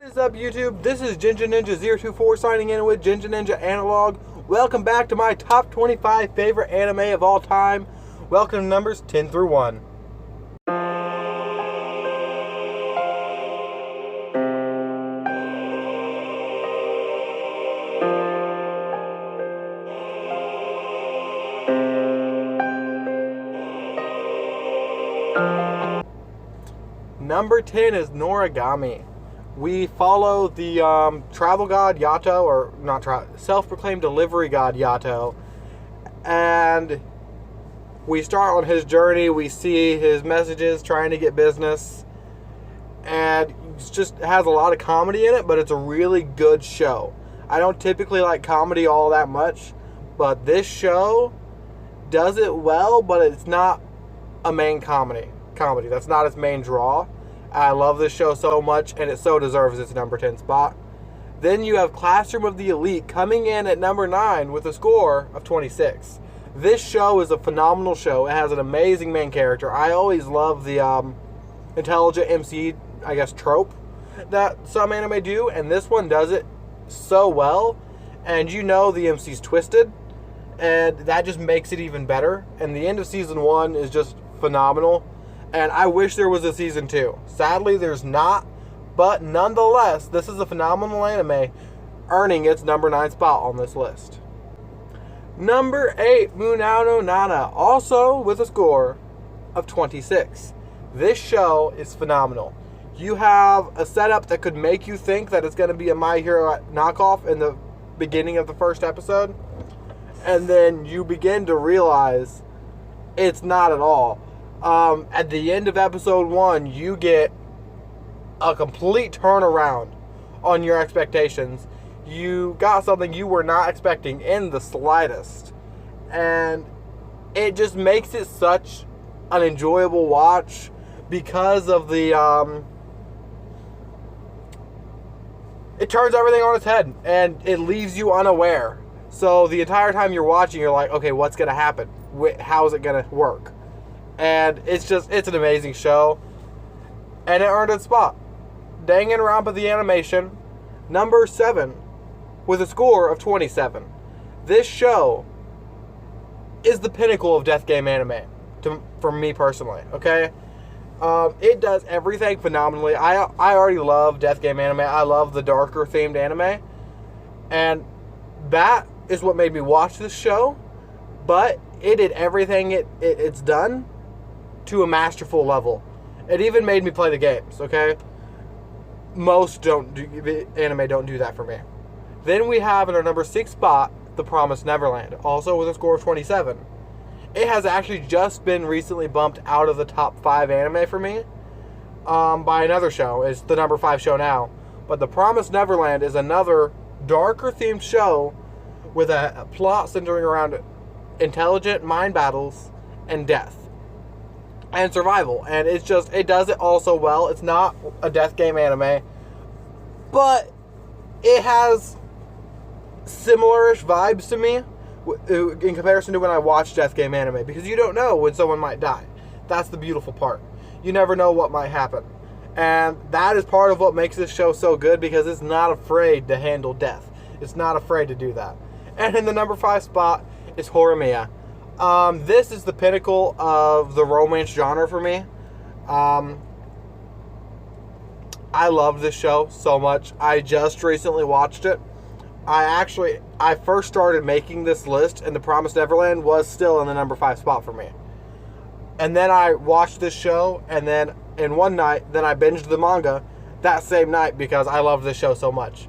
What is up, YouTube? This is Ginger Ninja 024 signing in with Ginger Ninja Analog. Welcome back to my top 25 favorite anime of all time. Welcome to numbers 10 through 1. Number 10 is Noragami. We follow the travel god Yato, or not self-proclaimed delivery god Yato, and we start on his journey. We see his messages trying to get business, and it just has a lot of comedy in it, but it's a really good show. I don't typically like comedy all that much, but this show does it well, but it's not a main comedy. That's not its main draw. I love this show so much, and it so deserves its number 10 spot. Then you have Classroom of the Elite coming in at number 9 with a score of 26. This show is a phenomenal show. It has an amazing main character. I always love the intelligent MC, I guess, trope that some anime do, and this one does it so well. And you know the MC's twisted, and that just makes it even better. And the end of season 1 is just phenomenal. And I wish there was a season 2. Sadly, there's not. But nonetheless, this is a phenomenal anime, earning its number 9 spot on this list. Number 8, Munano Nana, also with a score of 26. This show is phenomenal. You have a setup that could make you think that it's going to be a My Hero knockoff in the beginning of the first episode. And then you begin to realize it's not at all. At the end of episode 1, you get a complete turnaround on your expectations. You got something you were not expecting in the slightest. And it just makes it such an enjoyable watch because of the, it turns everything on its head and it leaves you unaware. So the entire time you're watching, you're like, okay, what's going to happen? How is it going to work? And it's an amazing show. And it earned its spot. Danganronpa the Animation, number 7, with a score of 27. This show is the pinnacle of death game anime, for me personally, okay? It does everything phenomenally. I already love death game anime. I love the darker themed anime. And that is what made me watch this show. But it did everything it's done to a masterful level. It even made me play the games, okay? Most anime don't do that for me. Then we have in our number 6 spot, The Promised Neverland, also with a score of 27. It has actually just been recently bumped out of the top 5 anime for me by another show. It's the number 5 show now. But The Promised Neverland is another darker themed show with a plot centering around intelligent mind battles and death and survival, and it does it all so well. It's not a death game anime, but it has similar-ish vibes to me in comparison to when I watch death game anime, because you don't know when someone might die. That's the beautiful part. You never know what might happen, and that is part of what makes this show so good, because it's not afraid to handle death. It's not afraid to do that. And in the number 5 spot is Horimiya. This is the pinnacle of the romance genre for me. I love this show so much. I just recently watched it. I first started making this list, and The Promised Neverland was still in the number 5 spot for me. And then I watched this show, and then in one night, then I binged the manga that same night because I love this show so much.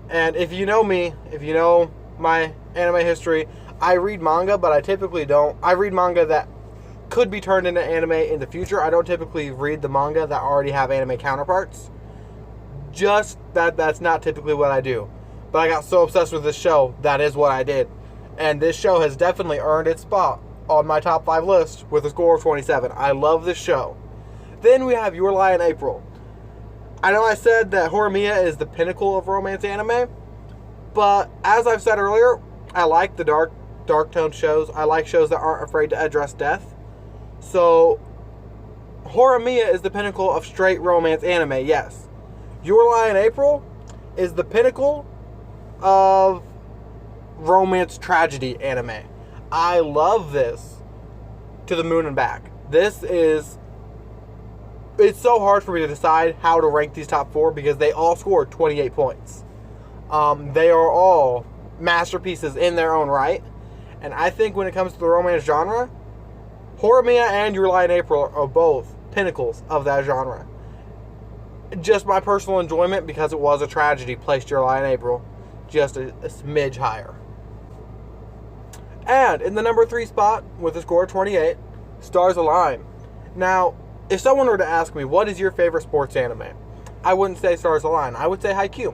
And if you know me, if you know my anime history, I read manga, but I typically don't. I read manga that could be turned into anime in the future. I don't typically read the manga that already have anime counterparts. Just that's not typically what I do. But I got so obsessed with this show, that is what I did. And this show has definitely earned its spot on my top 5 list with a score of 27. I love this show. Then we have Your Lie in April. I know I said that Horimiya is the pinnacle of romance anime, but as I've said earlier, I like the dark toned shows. I like shows that aren't afraid to address death. So Horimiya is the pinnacle of straight romance anime, yes. Your Lie in April is the pinnacle of romance tragedy anime. I love this to the moon and back. It's so hard for me to decide how to rank these top 4 because they all scored 28 points. They are all masterpieces in their own right. And I think when it comes to the romance genre, Horimiya and Your Lie in April are both pinnacles of that genre. Just my personal enjoyment, because it was a tragedy, placed Your Lie in April just a smidge higher. And in the number 3 spot, with a score of 28, Stars Align. Now, if someone were to ask me, what is your favorite sports anime? I wouldn't say Stars Align. I would say Haikyuu.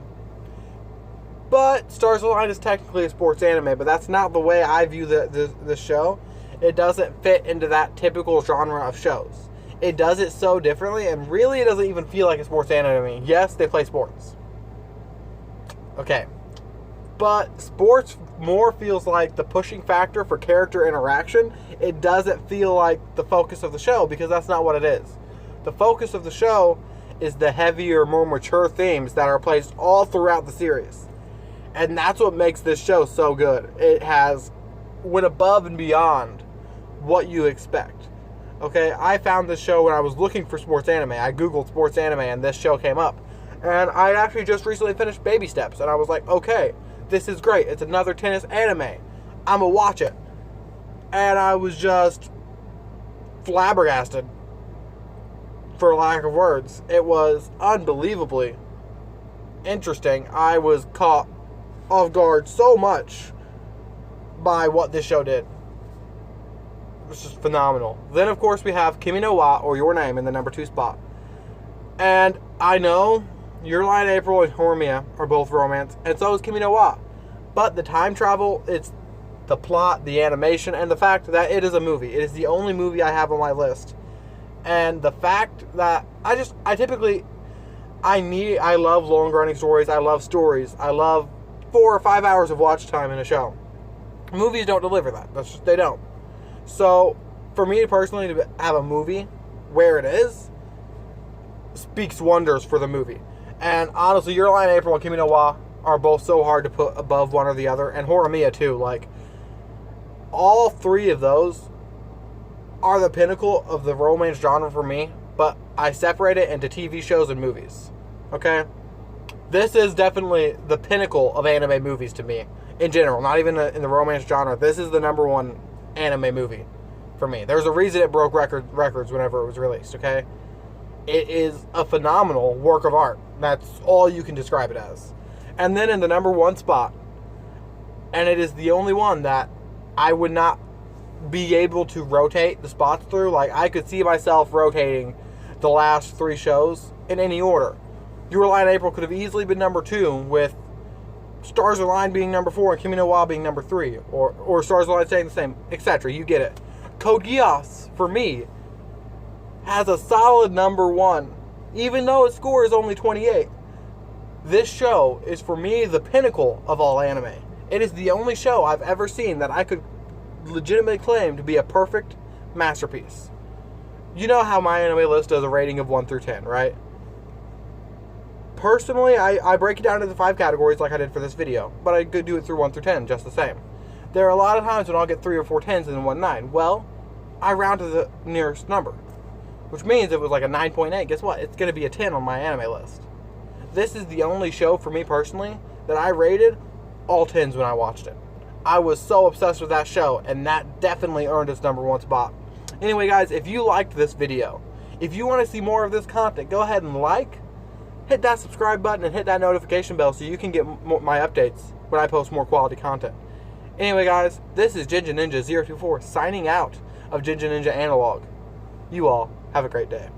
But Stars Align is technically a sports anime, but that's not the way I view the show. It doesn't fit into that typical genre of shows. It does it so differently, and really it doesn't even feel like a sports anime. Yes, they play sports. Okay. But sports more feels like the pushing factor for character interaction. It doesn't feel like the focus of the show, because that's not what it is. The focus of the show is the heavier, more mature themes that are placed all throughout the series. And that's what makes this show so good. It went above and beyond what you expect. Okay, I found this show when I was looking for sports anime. I googled sports anime and this show came up. And I actually just recently finished Baby Steps, and I was like, okay, this is great. It's another tennis anime. I'm gonna watch it. And I was just flabbergasted, for lack of words. It was unbelievably interesting. I was caught off guard so much by what this show did. It was just phenomenal. Then, of course, we have Kimi no Wa, or Your Name, in the number 2 spot. And I know Your Lie in April and Horimiya are both romance, and so is Kimi no Wa. But the time travel, it's the plot, the animation, and the fact that it is a movie. It is the only movie I have on my list. And the fact that I love long-running stories. I love stories. I love 4 or 5 hours of watch time in a show. Movies don't deliver that. They don't. So, for me personally, to have a movie where it is, speaks wonders for the movie. And honestly, Your Lie in April and Kimi no Wa are both so hard to put above one or the other. And Horimiya too. Like, all 3 of those are the pinnacle of the romance genre for me. But I separate it into TV shows and movies. Okay? This is definitely the pinnacle of anime movies to me. In general, not even in the romance genre. This is the number 1 anime movie for me. There's a reason it broke records whenever it was released, okay? It is a phenomenal work of art. That's all you can describe it as. And then in the number 1 spot, and it is the only one that I would not be able to rotate the spots through. Like, I could see myself rotating the last 3 shows in any order. Your Lie in April could have easily been number 2, with Stars Align being number 4 and Kimi no Wa being number 3, or Stars Align staying the same, etc. You get it. Code Geass, for me, has a solid number 1, even though its score is only 28. This show is, for me, the pinnacle of all anime. It is the only show I've ever seen that I could legitimately claim to be a perfect masterpiece. You know how my anime list does a rating of 1 through 10, right? Personally, I break it down into 5 categories like I did for this video, but I could do it through 1 through 10 just the same. There are a lot of times when I'll get 3 or 4 10s and 1 9. Well, I round to the nearest number, which means if it was like a 9.8, guess what? It's going to be a 10 on my anime list. This is the only show for me personally that I rated all 10s when I watched it. I was so obsessed with that show, and that definitely earned its number 1 spot. Anyway, guys, if you liked this video, if you want to see more of this content, go ahead and hit that subscribe button and hit that notification bell so you can get my updates when I post more quality content. Anyway, guys, this is Jinja Ninja 024 signing out of Jinja Ninja Analog. You all have a great day.